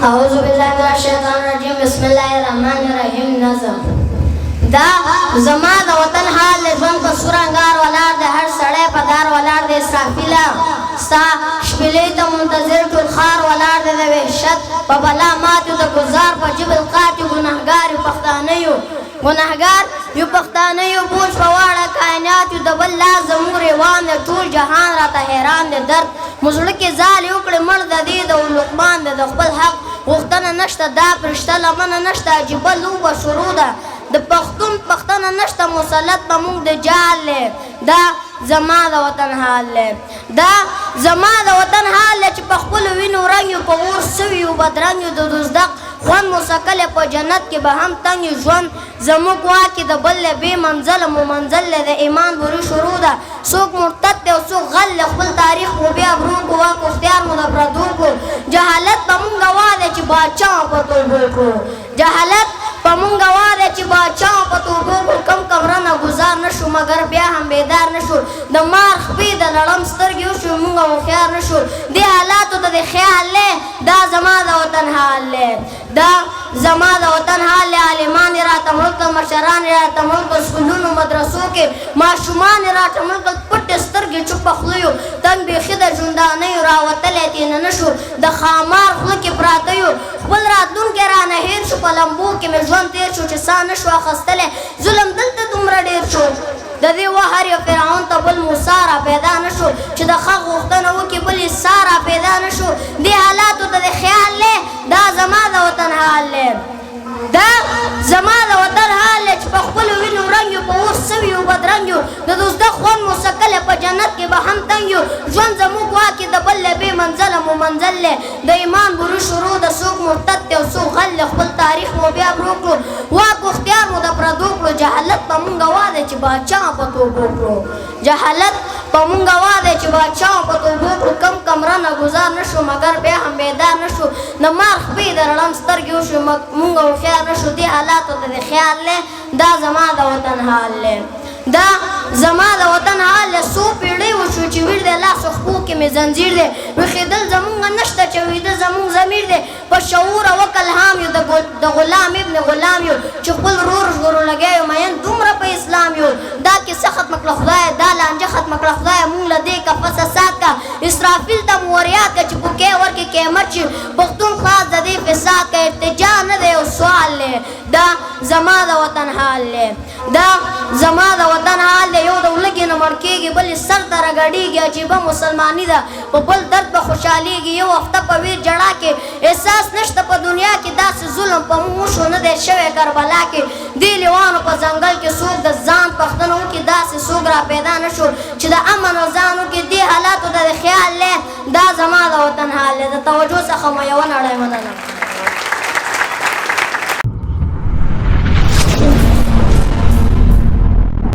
اعوذ بالله من الشیطان الرجیم بسم الله الرحمن الرحیم نظم دا زما د وطن حال ژوند په سور انګار ولاړ د هر سړی په دار ولاړ د اسرافیله ستا شپېلې ته منتظر ټول ښار ولاړ دی د وحشت په بلا ماتو د ګزار په جبل قات یو ګنهګار یو پښتانه یو ګنهګار یو پښتانه یو بوج په واړه کائنات یو د بل لاس زموږ روان دی ټول جهان راته حیران دی درد مو زړه کې ځال یې وکړې مړ د دې د لقمان دی د خپل حق غوښتنه نشته دا پرشته لمنه نشته عجیبه لوبه شروع ده د پښتون پښتنه نشته مسلط به موږ د جال دی دا زما د وطن حال دی دا زما د وطن حال دی چې په خپلو وینو رنګ یو په اور سوي یو بدرنګ یو د دوزدق خوند مسکل په جنت کې به هم تنګ یو ژوند زموږ واکې د بل بې منزله مو منزل دی د ایمان ورو شروع ده څوک مرتد دی او څوک غل دی خپل تاریخ مو بیا برون کړو واک اختیار مو د پردو کړو جهالت به موږ وا دی چې باچا په توبو کړو جهالت په موږ وا دی چې باچا په توبو کړو کم رنه ګزار نه شو مګر بیا هم بیدار نه شو د مار خپې د لړم سترګې وشو موږ هوښیار نه شو دې حالاتو ته د خیال دی دا زما د وطن حال دی دا زما د وطن حال دی عالمان یې راته مړ کړل مشران یې راته مړ کړل سکولونو مدرسو کې ماشومان یې راته مړ کړل پټې سترګې چوپه خوله یو تنګ بیخي د ژوندانیو راوتلی تېنه نه شو د ښامار خوله کې پراته یو خپل راتلونکی رانه هېر شو په لمبو کې مې ژوند تېر شو چې ساه نه شو اخیستلی ظلم دلته دومره ډېر شو د دې وهر یو فرعون ته بل موسی را پیدا نه شو چې د حق غوښتنه وکړي بل عیسی را پیدا نه شو دې حالاتو ته د خیال دی دا زما د وطن حال دی دا زما د وطن حال دی چې په خپلو وینو رنګ یو په اور سوي یو بدرنګ یو د دوزده خوند مو سکلی په جنت کې به هم تنګ یو ژوند زموږ واکې د بل بې منزله مو منزل دی د ایمان برو شروع د څوک مرتد دی او څوک غل دی خپل تاریخ مو بیا برو کړو واک اختیار مو د پردو کړو جهالت په موږ وا دی چې باچا په توبو کړو جهالت په موږ وا دی چې باچا په توبو کړو کم رنه ګزار نه شو مګر بیا هم بیدار نه شو د مار خپې د رړم سترګې وشو موږ هوښیار نه شو دې حالاتو ته د خیال دی دا زما د وطن حال دی دا زما د وطن حال دی څو پیړۍ وشو چې ویر دی لاسو خپو کې مې زنځیر دی ویښېدل زموږ نشته چې ویده زموږ ضمیر دی په شعور او عقل حام یو د غلام ابن غلام یو چې خپل رور ژغورو لګیا یو مین دومره په اسلام یو دا کیسه ختمه کړه خدایه دا لانجه ختمه کړه خدایه موږ له دې قفسه سات کا اسرافیل ته مو وریاد کړه چې بوکې ورکړي قیمت چې پښتون خلاص د دې فساد کا ارتجا نه دی یو سوال دی دا زما د وطن حال دی دا زما د وطن حال دی یو د ولږې نه مړ کېږي بل یې سر ته راګډېږي عجیبه مسلماني ده په بل درد به خوشحالېږي یو هفته په ویر جړا کې احساس نشته په دنیا کې داسې ظلم په موږ وشو نه دی شوی کربلا کې دې لیوانو په ځنګل کې څوک د ځان پښتنه وکړي داسې څوک را پیدا نه شو چې د امن او ځان وکړي دې حالاتو ته د خیال دی دا زما د وطن حال دی د توجه څخه مو یوه نړۍ مننه